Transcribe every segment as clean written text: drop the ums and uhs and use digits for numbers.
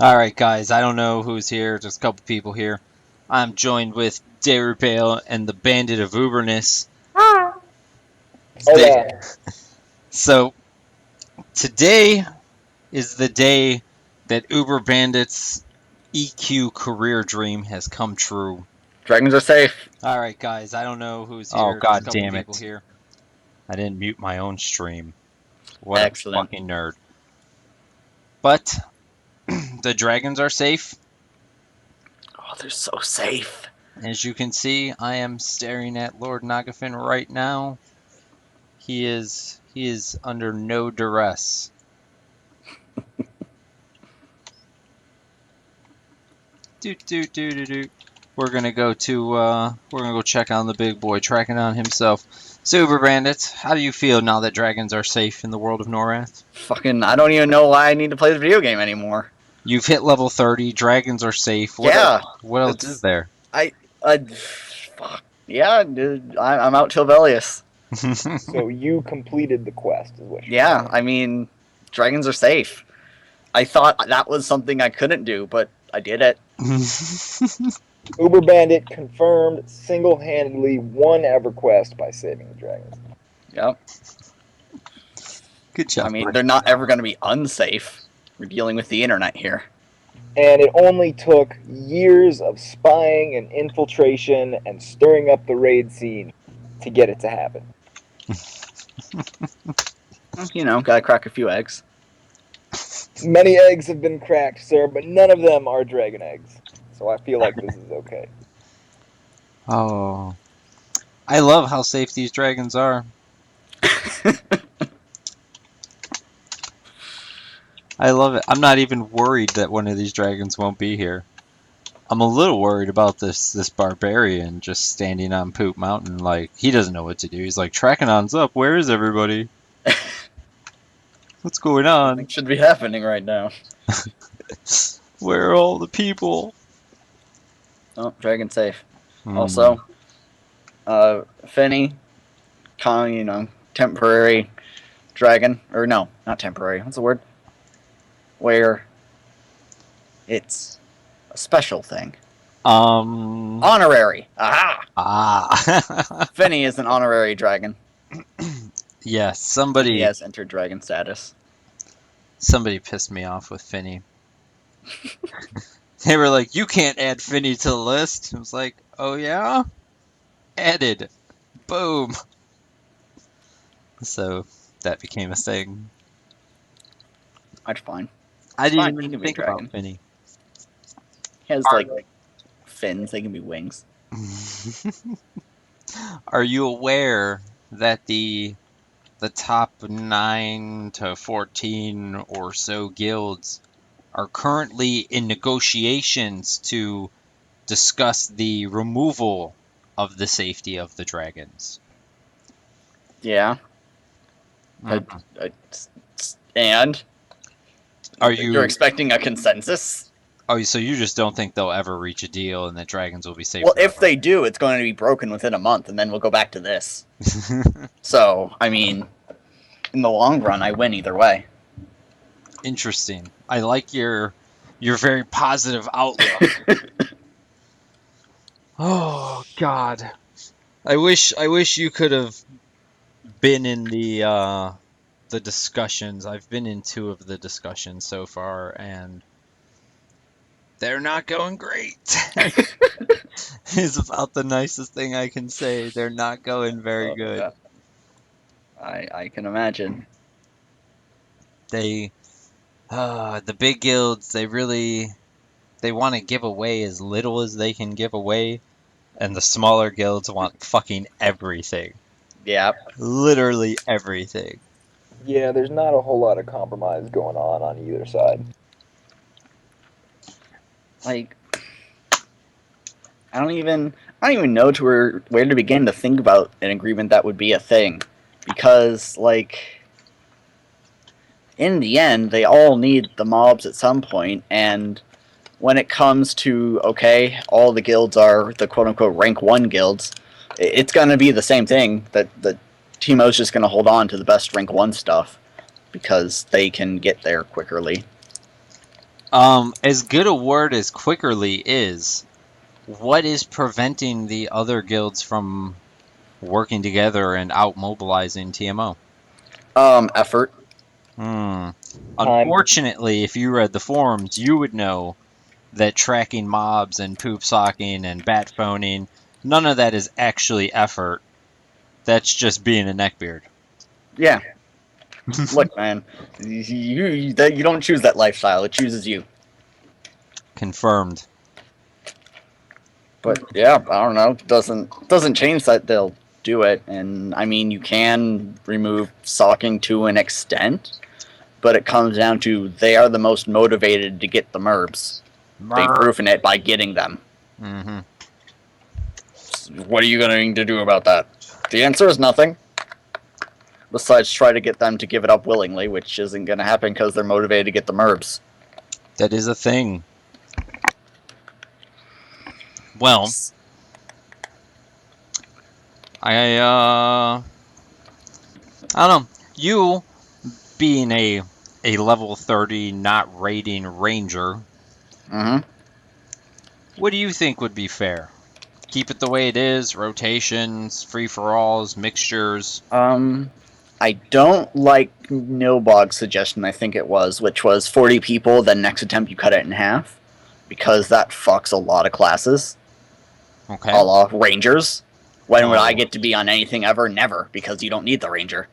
Alright, guys, I don't know who's here, just a couple people here. I'm joined with Derubael and the Bandit of Uberness. They, Hola. so, today is the day that Uberbandit's EQ career dream has come true. Dragons are safe. Alright, guys, I don't know who's Oh, here, just a god couple damn people it. here. I didn't mute my own stream. What a Excellent. fucking nerd. But, the dragons are safe. Oh, they're so safe. As you can see, I am staring at Lord Nagafin right now. He is under no duress. Do. We're gonna go check on the big boy, tracking on himself. Super Bandit, how do you feel now that dragons are safe in the world of Norath? Fucking, I don't even know why I need to play the video game anymore. You've hit level 30, dragons are safe. Yeah, What else is there? fuck. Yeah, dude, I'm out till Velius. So you completed the quest, is what you're Yeah, saying. I mean, dragons are safe. I thought that was something I couldn't do, but I did it. Uberbandit confirmed single-handedly won EverQuest by saving the dragons. Yep. Good job. I mean, they're not ever going to be unsafe. We're dealing with the internet here. And it only took years of spying and infiltration and stirring up the raid scene to get it to happen. You know, gotta crack a few eggs. Many eggs have been cracked, sir, but none of them are dragon eggs. So I feel like this is okay. Oh, I love how safe these dragons are. I love it. I'm not even worried that one of these dragons won't be here. I'm a little worried about this barbarian just standing on Poop Mountain. Like, he doesn't know what to do. He's like, Trakenon's up. Where is everybody? What's going on? Something should be happening right now. Where are all the people? Oh, dragon safe. Also, Finny, temporary dragon, or no, not temporary. What's the word? Where it's a special thing. Honorary. Aha! Finny is an honorary dragon. Yes, He somebody has entered dragon status. pissed me off with Finny. They were like, you can't add Finny to the list. I was like, oh yeah? Added. Boom. So that became a thing. That's fine. I didn't fine, he even can be a think dragon. about Finny. He has like fins. They can be wings. Are you aware that the top 9 to 14 or so guilds are currently in negotiations to discuss the removal of the safety of the dragons? Yeah. Mhm. And Are you're you? expecting a consensus? Oh, so you just don't think they'll ever reach a deal and that dragons will be safe? Well, if they do, it's going to be broken within a month, and then we'll go back to this. So, I mean, in the long run, I win either way. Interesting. I like your very positive outlook. Oh God, I wish you could have been in the discussions. I've been in 2 of the discussions so far, and they're not going great. It's about the nicest thing I can say. They're not going very good. Yeah. I can imagine. They, the big guilds, they want to give away as little as they can give away, and the smaller guilds want fucking everything. Yeah. Literally everything. Yeah, there's not a whole lot of compromise going on either side. Like, I don't even know where to begin to think about an agreement that would be a thing, because like, in the end, they all need the mobs at some point, and when it comes to, okay, all the guilds are the quote-unquote rank 1 guilds, it's going to be the same thing, that the Teemo's just going to hold on to the best rank 1 stuff, because they can get there quickerly. As good a word as Quickerly is, what is preventing the other guilds from working together and out mobilizing TMO? Effort. Hmm. Time. Unfortunately, if you read the forums, you would know that tracking mobs and poop socking and bat phoning, none of that is actually effort. That's just being a neckbeard. Yeah. Look, man, you don't choose that lifestyle; it chooses you. Confirmed. But yeah, I don't know. Doesn't change that they'll do it, and I mean you can remove stalking to an extent, but it comes down to they are the most motivated to get the merbs. They've proven it by getting them. Mm-hmm. What are you going to do about that? The answer is nothing. Besides, try to get them to give it up willingly, which isn't going to happen because they're motivated to get the merbs. That is a thing. Well, I don't know. You being a level 30 not raiding ranger, Mm-hmm. what do you think would be fair? Keep it the way it is, rotations, free for alls, mixtures. I don't like Nilbog's suggestion, I think it was, which was 40 people, then next attempt you cut it in half, because that fucks a lot of classes, Okay. a la Rangers. When would I Oh, get to be on anything ever? Never, because you don't need the Ranger.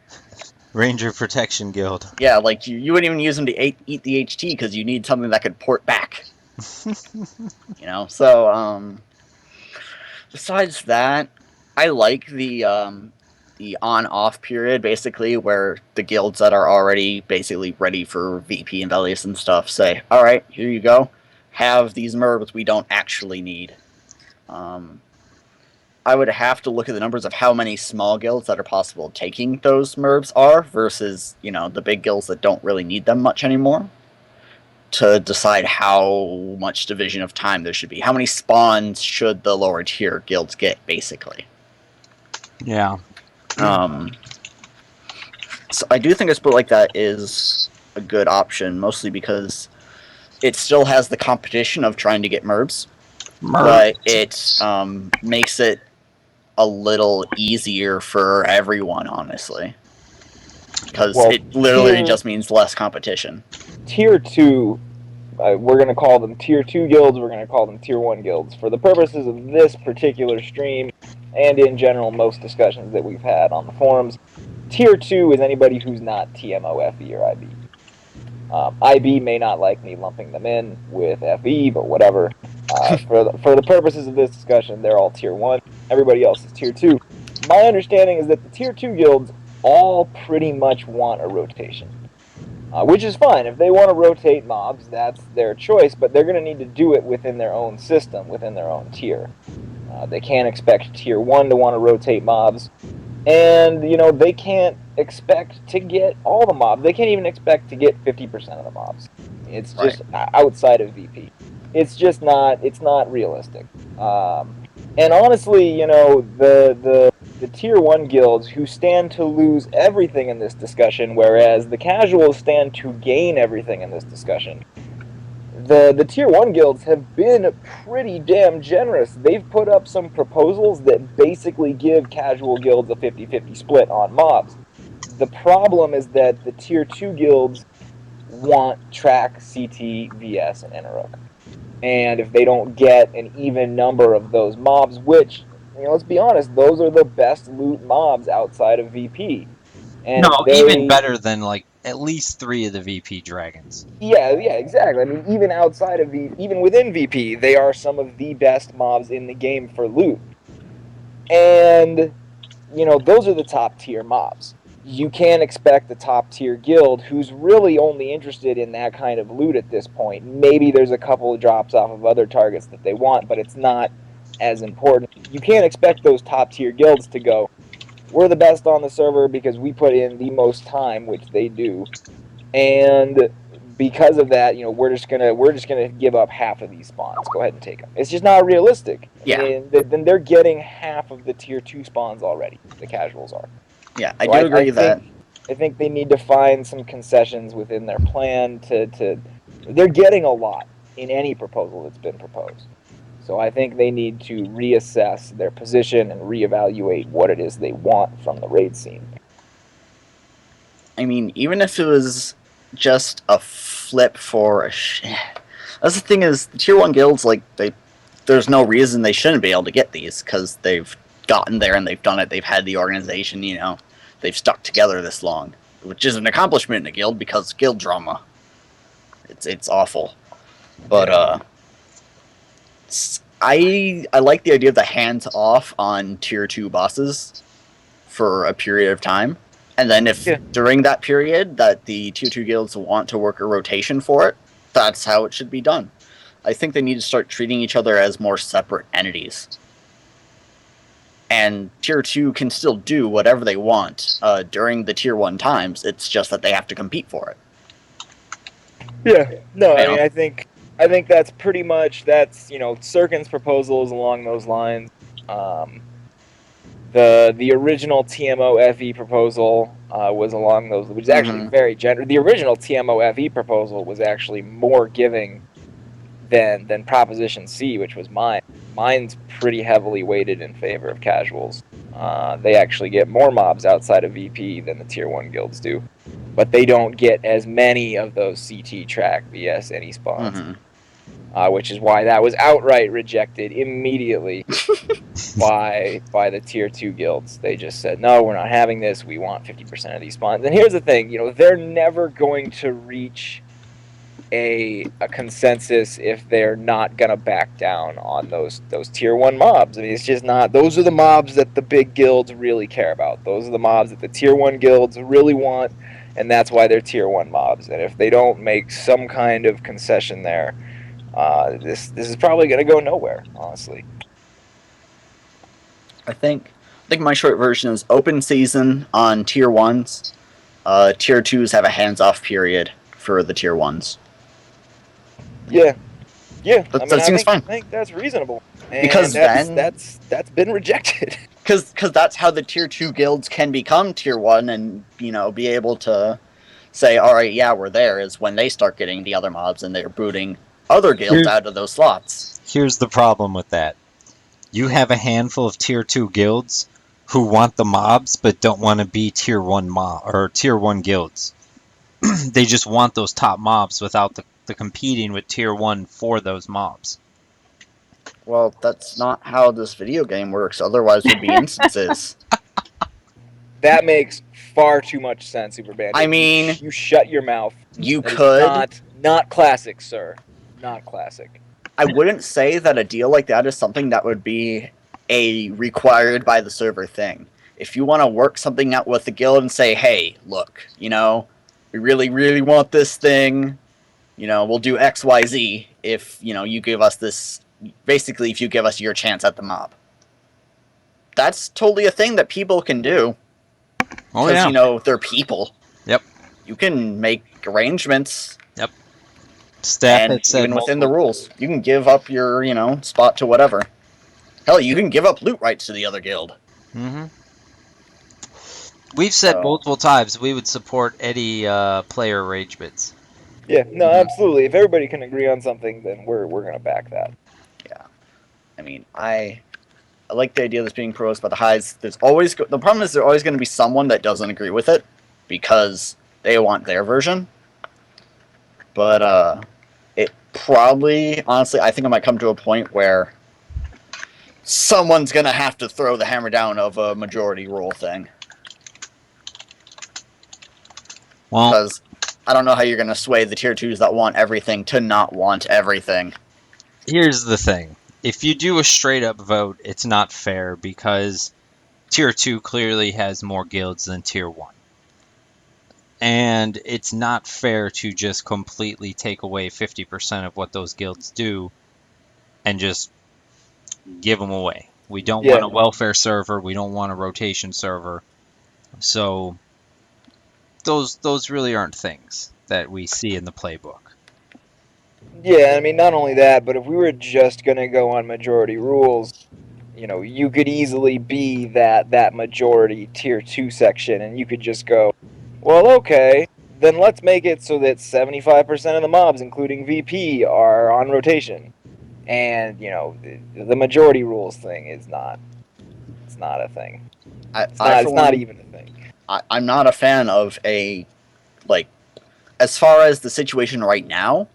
Ranger Protection Guild. Yeah, like you wouldn't even use them to eat the HT because you need something that could port back. So besides that, I like the on-off period, basically, where the guilds that are already basically ready for VP and Velius and stuff say, all right, here you go. Have these merbs we don't actually need. Um, I would have to look at the numbers of how many small guilds that are possible taking those merbs are versus, the big guilds that don't really need them much anymore to decide how much division of time there should be. How many spawns should the lower tier guilds get, basically? Yeah. Um, so I do think a split like that is a good option, mostly because it still has the competition of trying to get merbs, but it makes it a little easier for everyone, honestly. Because Well, it literally just means less competition. Tier 2, we're going to call them Tier 2 guilds, we're going to call them Tier 1 guilds. For the purposes of this particular stream, and in general most discussions that we've had on the forums, Tier 2 is anybody who's not TMO, FE, or IB. IB may not like me lumping them in with FE, but whatever. For the purposes of this discussion, they're all Tier 1. Everybody else is Tier 2. My understanding is that the Tier 2 guilds all pretty much want a rotation. Which is fine. If they want to rotate mobs, that's their choice, but they're going to need to do it within their own system, within their own tier. They can't expect Tier 1 to want to rotate mobs, and, they can't expect to get all the mobs. They can't even expect to get 50% of the mobs. It's just outside of VP. It's not realistic. And honestly, the Tier 1 guilds who stand to lose everything in this discussion, whereas the casuals stand to gain everything in this discussion. The Tier 1 guilds have been pretty damn generous. They've put up some proposals that basically give casual guilds a 50-50 split on mobs. The problem is that the Tier 2 guilds want track, CT, VS, and Interrook. And if they don't get an even number of those mobs, which, let's be honest, those are the best loot mobs outside of VP. And No, even better than like at least 3 of the VP dragons. Yeah, exactly. I mean, even outside of even within VP, they are some of the best mobs in the game for loot. And, those are the top tier mobs. You can't expect the top tier guild who's really only interested in that kind of loot at this point. Maybe there's a couple of drops off of other targets that they want, but it's not as important. You can't expect those top tier guilds to go, we're the best on the server because we put in the most time, which they do. And because of that, we're just gonna give up half of these spawns. Go ahead and take them. It's just not realistic. Yeah. Then they're getting half of the tier 2 spawns already. The casuals are. Yeah, I do agree that. I think they need to find some concessions within their plan to they're getting a lot in any proposal that's been proposed. So I think they need to reassess their position and reevaluate what it is they want from the raid scene. I mean, even if it was just a flip for a that's the thing is, the tier 1 guilds, like, there's no reason they shouldn't be able to get these, because they've gotten there and they've done it, they've had the organization, they've stuck together this long, which is an accomplishment in a guild, because guild drama, it's awful. But, I like the idea of the hands off on tier 2 bosses for a period of time. And then if during that period that the tier 2 guilds want to work a rotation for it, that's how it should be done. I think they need to start treating each other as more separate entities. And tier 2 can still do whatever they want during the tier 1 times. It's just that they have to compete for it. Yeah. No, I mean, I think that's pretty much, Sirken's proposal is along those lines. The original TMO FE proposal was along those, which is actually very generous. The original TMO FE proposal was actually more giving than Proposition C, which was mine. Mine's pretty heavily weighted in favor of casuals. They actually get more mobs outside of VP than the tier 1 guilds do, but they don't get as many of those CT track VS any spawns, which is why that was outright rejected immediately by the tier 2 guilds. They just said, no, we're not having this. We want 50% of these spawns. And here's the thing, they're never going to reach a consensus if they're not gonna back down on those tier 1 mobs. I mean, it's just not. Those are the mobs that the big guilds really care about. Those are the mobs that the tier 1 guilds really want, and that's why they're tier 1 mobs. And if they don't make some kind of concession there, this is probably gonna go nowhere, honestly. I think my short version is open season on tier 1s. Tier 2s have a hands-off period for the tier 1s. Yeah. That seems fine. I think that's reasonable. And because that's been rejected. Because that's how the tier 2 guilds can become tier 1 and, be able to say, all right, yeah, we're there, is when they start getting the other mobs and they're booting other guilds out of those slots. Here's the problem with that. You have a handful of tier 2 guilds who want the mobs but don't want to be tier 1 tier 1 guilds. They just want those top mobs without the competing with tier 1 for those mobs. Well, that's not how this video game works. Otherwise, would be instances. That makes far too much sense, Uberbandit. I mean, you shut your mouth. You could. Not classic, sir. Not classic. I wouldn't say that a deal like that is something that would be a required by the server thing. If you want to work something out with the guild and say, hey, look, we really, really want this thing, we'll do X, Y, Z if, you give us this, basically if you give us your chance at the mob. That's totally a thing that people can do. Oh, yeah. Because, they're people. Yep. You can make arrangements. Yep. Staff and even within the rules. You can give up your, spot to whatever. Hell, you can give up loot rights to the other guild. Mm-hmm. We've said multiple times we would support any player arrangements. Yeah, no, absolutely. If everybody can agree on something, then we're going to back that. Yeah. I mean, I like the idea that's being proposed by the highs. The problem is there's always going to be someone that doesn't agree with it because they want their version. But it probably, honestly, I think it might come to a point where someone's going to have to throw the hammer down of a majority rule thing. Well, because I don't know how you're going to sway the tier 2s that want everything to not want everything. Here's the thing. If you do a straight up vote, it's not fair because tier 2 clearly has more guilds than tier 1. And it's not fair to just completely take away 50% of what those guilds do and just give them away. We don't want a welfare server. We don't want a rotation server. So those really aren't things that we see in the playbook. Yeah, I mean, not only that, but if we were just going to go on majority rules, you could easily be that majority tier 2 section, and you could just go, well, okay, then let's make it so that 75% of the mobs, including VP, are on rotation. And, the majority rules thing is not. It's not a thing. I for It's not one, even a thing. I'm not a fan of like, as far as the situation right now,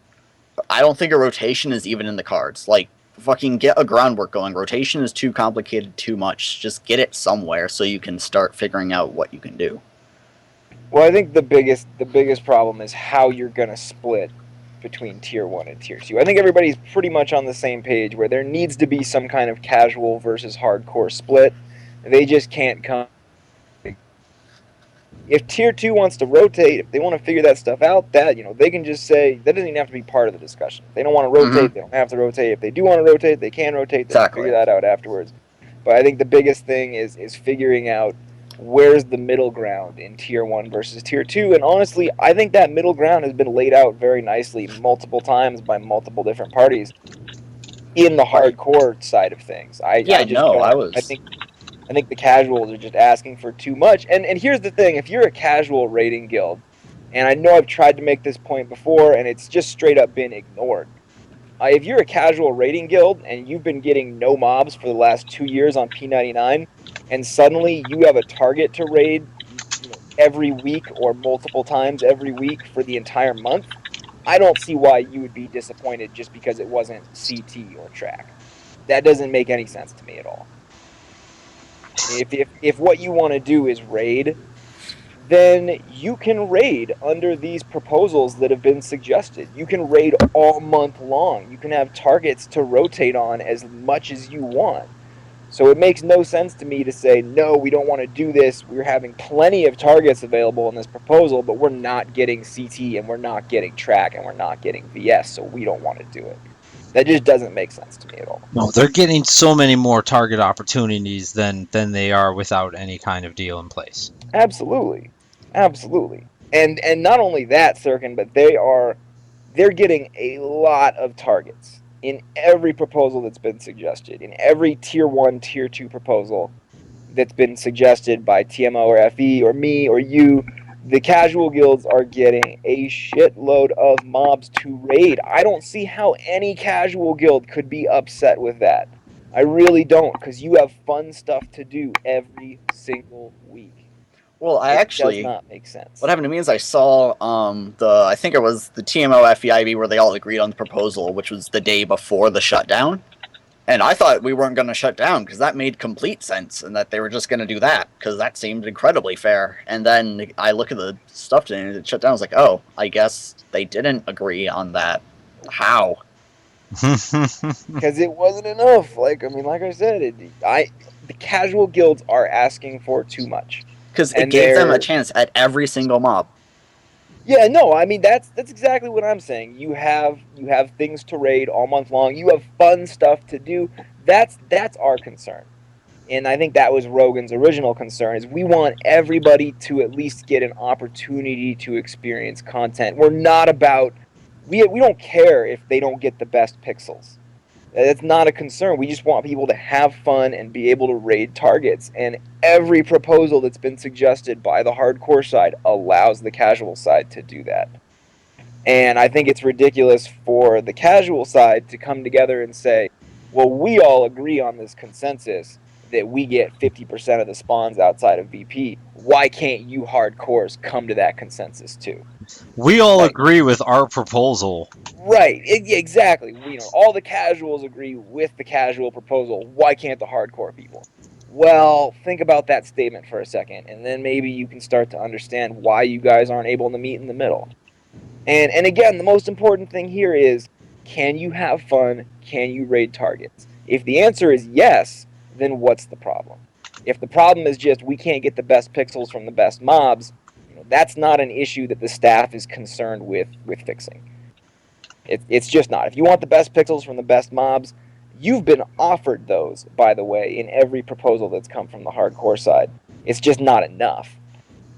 I don't think a rotation is even in the cards. Like, fucking get a groundwork going. Rotation is too complicated, too much. Just get it somewhere so you can start figuring out what you can do. Well, I think the biggest problem is how you're gonna split between tier 1 and tier 2. I think everybody's pretty much on the same page where there needs to be some kind of casual versus hardcore split. They just can't come. If tier 2 wants to rotate, if they want to figure that stuff out, that they can just say that doesn't even have to be part of the discussion. If they don't want to rotate, they don't have to rotate. If they do want to rotate, they can rotate. They can Exactly. figure that out afterwards. But I think the biggest thing is figuring out where's the middle ground in tier 1 versus tier 2. And honestly, I think that middle ground has been laid out very nicely multiple times by multiple different parties in the hardcore side of things. I just no, don't. I think the casuals are just asking for too much. And here's the thing: if you're a casual raiding guild, and I know I've tried to make this point before, and it's just straight up been ignored. If you're a casual raiding guild and you've been getting no mobs for the last 2 years on P99, and suddenly you have a target to raid, every week or multiple times every week for the entire month, I don't see why you would be disappointed just because it wasn't CT or track. That doesn't make any sense to me at all. If what you want to do is raid, then you can raid under these proposals that have been suggested. You can raid all month long. You can have targets to rotate on as much as you want. So it makes no sense to me to say, no, we don't want to do this. We're having plenty of targets available in this proposal, but we're not getting CT and we're not getting track and we're not getting VS, so we don't want to do it. That just doesn't make sense to me at all. No, they're getting so many more target opportunities than they are without any kind of deal in place. Absolutely. Absolutely. And not only that, Sirken, but they're getting a lot of targets in every proposal that's been suggested, in every tier 1, tier 2 proposal that's been suggested by TMO or FE or me or you. The casual guilds are getting a shitload of mobs to raid. I don't see how any casual guild could be upset with that. I really don't, because you have fun stuff to do every single week. Well, It does not make sense. what happened to me is I saw I think it was the TMO FEIB where they all agreed on the proposal, which was the day before the shutdown. And I thought we weren't going to shut down because that made complete sense and that they were just going to do that because that seemed incredibly fair. And then I look at the stuff and it shut down. I was like, oh, I guess they didn't agree on that. How? Because it wasn't enough. Like I said, the casual guilds are asking for too much. Because it gave them a chance at every single mob. Yeah, no, I mean that's exactly what I'm saying. You have things to raid all month long. You have fun stuff to do. That's our concern. And I think that was Rogan's original concern is we want everybody to at least get an opportunity to experience content. We're not about we don't care if they don't get the best pixels. That's not a concern. We just want people to have fun and be able to raid targets. And every proposal that's been suggested by the hardcore side allows the casual side to do that. And I think it's ridiculous for the casual side to come together and say, well, we all agree on this consensus that we get 50% of the spawns outside of VP. Why can't you hardcores come to that consensus too? We all agree with our proposal. Right, exactly. All the casuals agree with the casual proposal. Why can't the hardcore people? Well, think about that statement for a second, and then maybe you can start to understand why you guys aren't able to meet in the middle. And again, the most important thing here is, can you have fun? Can you raid targets? If the answer is yes, then what's the problem? If the problem is just we can't get the best pixels from the best mobs, that's not an issue that the staff is concerned with fixing. It's just not. If you want the best pixels from the best mobs, you've been offered those, by the way, in every proposal that's come from the hardcore side. It's just not enough.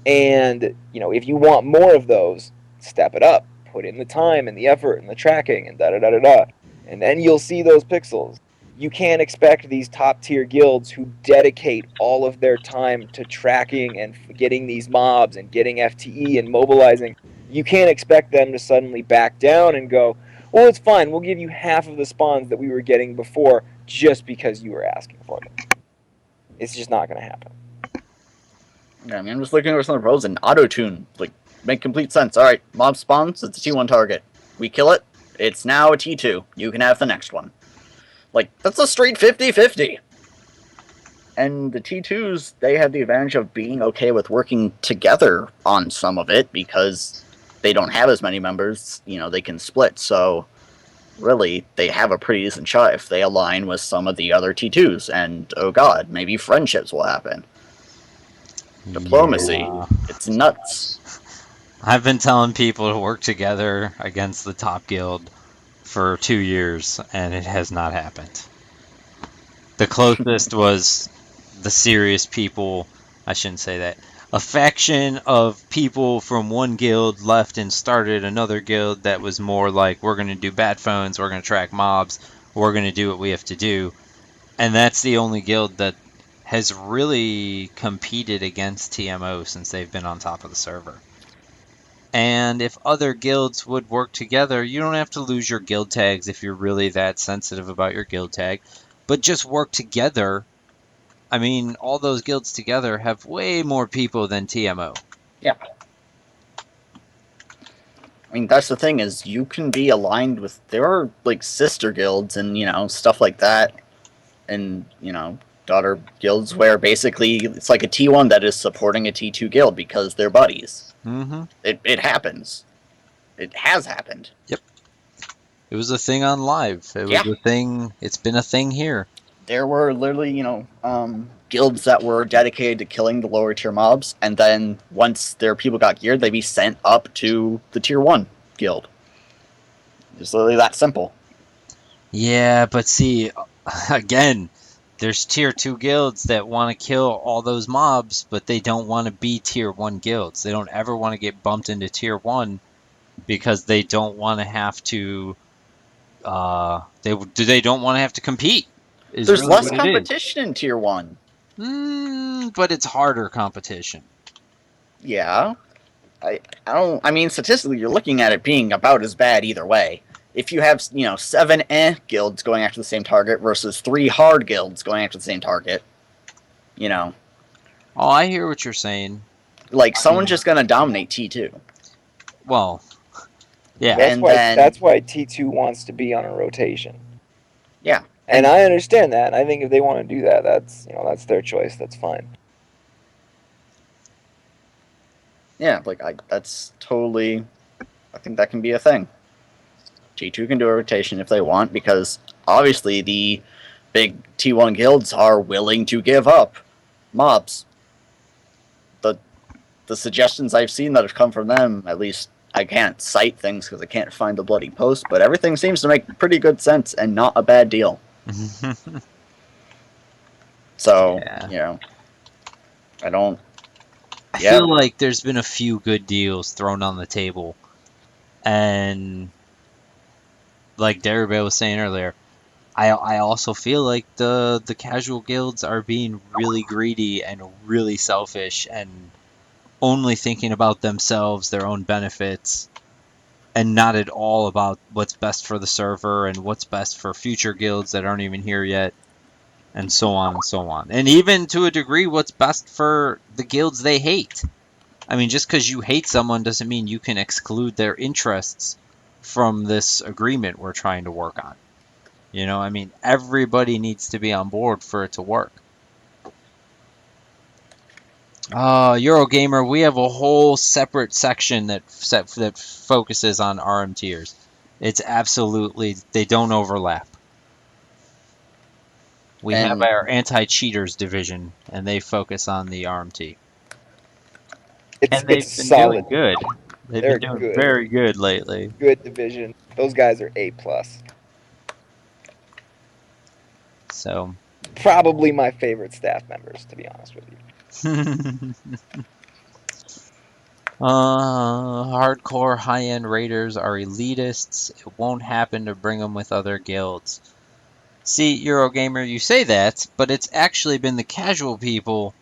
And, if you want more of those, step it up. Put in the time and the effort and the tracking and da-da-da-da-da. And then you'll see those pixels. You can't expect these top-tier guilds who dedicate all of their time to tracking and getting these mobs and getting FTE and mobilizing. You can't expect them to suddenly back down and go, well, it's fine, we'll give you half of the spawns that we were getting before just because you were asking for them. It's just not going to happen. Yeah, I mean, I'm just looking over some of the roles and auto-tune, like, make complete sense. Alright, mob spawns, it's a T1 target. We kill it, it's now a T2. You can have the next one. Like, that's a straight 50-50. And the T2s, they have the advantage of being okay with working together on some of it because they don't have as many members, you know, they can split. So, really, they have a pretty decent shot if they align with some of the other T2s. And, oh god, maybe friendships will happen. Diplomacy. Yeah. It's nuts. I've been telling people to work together against the top guild for 2 years, and it has not happened. The closest was the serious people. I shouldn't say that. A faction of people from one guild left and started another guild that was more like, we're going to do bat phones, we're going to track mobs, we're going to do what we have to do. And that's the only guild that has really competed against TMO since they've been on top of the server. And if other guilds would work together, you don't have to lose your guild tags if you're really that sensitive about your guild tag, but just work together. I mean, all those guilds together have way more people than TMO. Yeah. I mean, that's the thing, is you can be aligned with, there are, like, sister guilds and, you know, stuff like that, and, you know, daughter guilds where basically it's like a T1 that is supporting a T2 guild because they're buddies. Mm-hmm. It happens. It has happened. Yep. It was a thing on live. It was a thing. It's been a thing here. There were literally, you know, guilds that were dedicated to killing the lower tier mobs, and then once their people got geared, they'd be sent up to the tier 1 guild. It's literally that simple. Yeah, but see, again, there's tier 2 guilds that want to kill all those mobs, but they don't want to be tier 1 guilds. They don't ever want to get bumped into tier 1 because they don't want to have to they don't want to have to compete. There's really less competition in tier 1. But it's harder competition. Yeah. I mean, statistically, you're looking at it being about as bad either way. If you have, you know, 7 guilds going after the same target versus 3 hard guilds going after the same target, you know. Oh, I hear what you're saying. Like, someone's just gonna dominate T2. Well, yeah. That's why T2 wants to be on a rotation. Yeah. And I understand that. I think if they want to do that, that's their choice. That's fine. Yeah, like, that's totally, I think that can be a thing. T2 can do a rotation if they want, because obviously the big T1 guilds are willing to give up mobs. The suggestions I've seen that have come from them, at least I can't cite things because I can't find the bloody post, but everything seems to make pretty good sense and not a bad deal. So, yeah. You know, I feel like there's been a few good deals thrown on the table, and like Derubael was saying earlier, I also feel like the casual guilds are being really greedy and really selfish and only thinking about themselves, their own benefits, and not at all about what's best for the server and what's best for future guilds that aren't even here yet, and so on and so on. And even to a degree, what's best for the guilds they hate. I mean, just because you hate someone doesn't mean you can exclude their interests from this agreement we're trying to work on. You know, I mean, everybody needs to be on board for it to work. Eurogamer, we have a whole separate section that focuses on RM tiers. It's absolutely, they don't overlap. We have our anti-cheaters division, and they focus on the RMT. And they've been doing good. They've been doing very good lately. Good division. Those guys are A+. So, probably my favorite staff members, to be honest with you. Hardcore high-end raiders are elitists. It won't happen to bring them with other guilds. See, Eurogamer, you say that, but it's actually been the casual people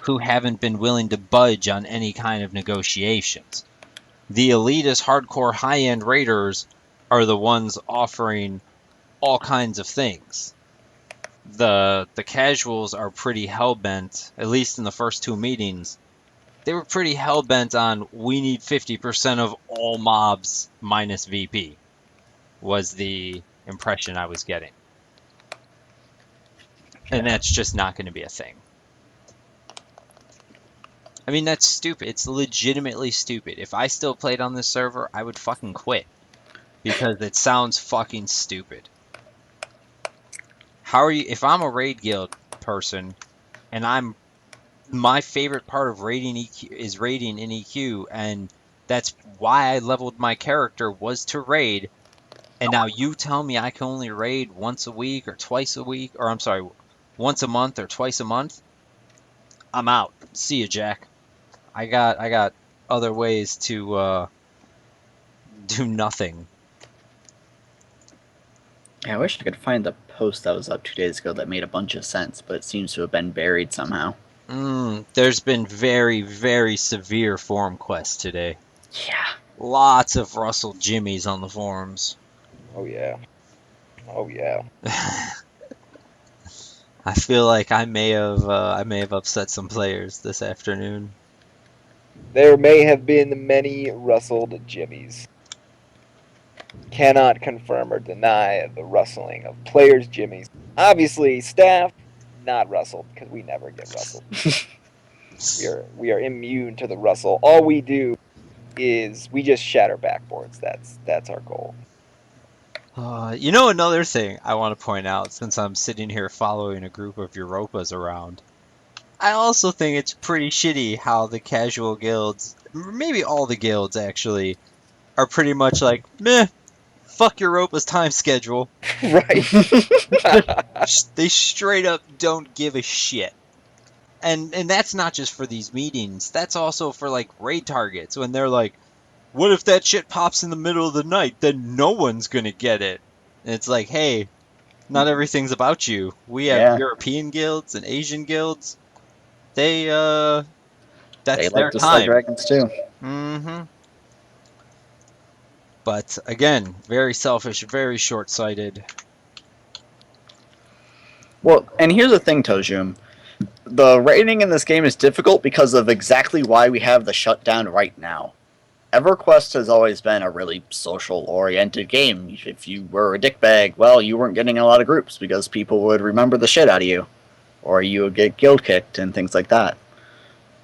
who haven't been willing to budge on any kind of negotiations. The elitist, hardcore, high-end raiders are the ones offering all kinds of things. The casuals are pretty hell-bent, at least in the first two meetings. They were pretty hell-bent on, we need 50% of all mobs minus VP, was the impression I was getting. And that's just not going to be a thing. I mean, that's stupid. It's legitimately stupid. If I still played on this server, I would fucking quit. Because it sounds fucking stupid. How are you, if I'm a raid guild person, and my favorite part of raiding EQ is raiding in EQ, and that's why I leveled my character was to raid, and now you tell me I can only raid once a week or twice a week, or I'm sorry, once a month or twice a month, I'm out. See you, Jack. I got other ways to do nothing. Yeah, I wish I could find the post that was up 2 days ago that made a bunch of sense, but it seems to have been buried somehow. There's been very, very severe forum quests today. Yeah. Lots of Russell Jimmies on the forums. Oh yeah. Oh yeah. I feel like I may have upset some players this afternoon. There may have been many rustled jimmies. Cannot confirm or deny the rustling of players' jimmies. Obviously, staff not rustled because we never get rustled. we are immune to the rustle. All we do is we just shatter backboards. That's our goal. Another thing I want to point out, since I'm sitting here following a group of Europas around, I also think it's pretty shitty how the casual guilds, maybe all the guilds actually, are pretty much like, meh, fuck Europa's time schedule. Right. They straight up don't give a shit. And that's not just for these meetings. That's also for like raid targets when they're like, what if that shit pops in the middle of the night? Then no one's gonna get it. And it's like, hey, not everything's about you. We have Yeah. European guilds and Asian guilds. They They that's like their to slay time. dragons too. Mm-hmm. But again, very selfish, very short-sighted. Well, and here's the thing, Tojum. The rating in this game is difficult because of exactly why we have the shutdown right now. EverQuest has always been a really social-oriented game. If you were a dickbag, well, you weren't getting a lot of groups because people would remember the shit out of you. Or you would get guild kicked and things like that.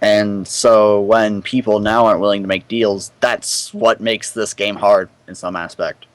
And so when people now aren't willing to make deals, that's what makes this game hard in some aspect.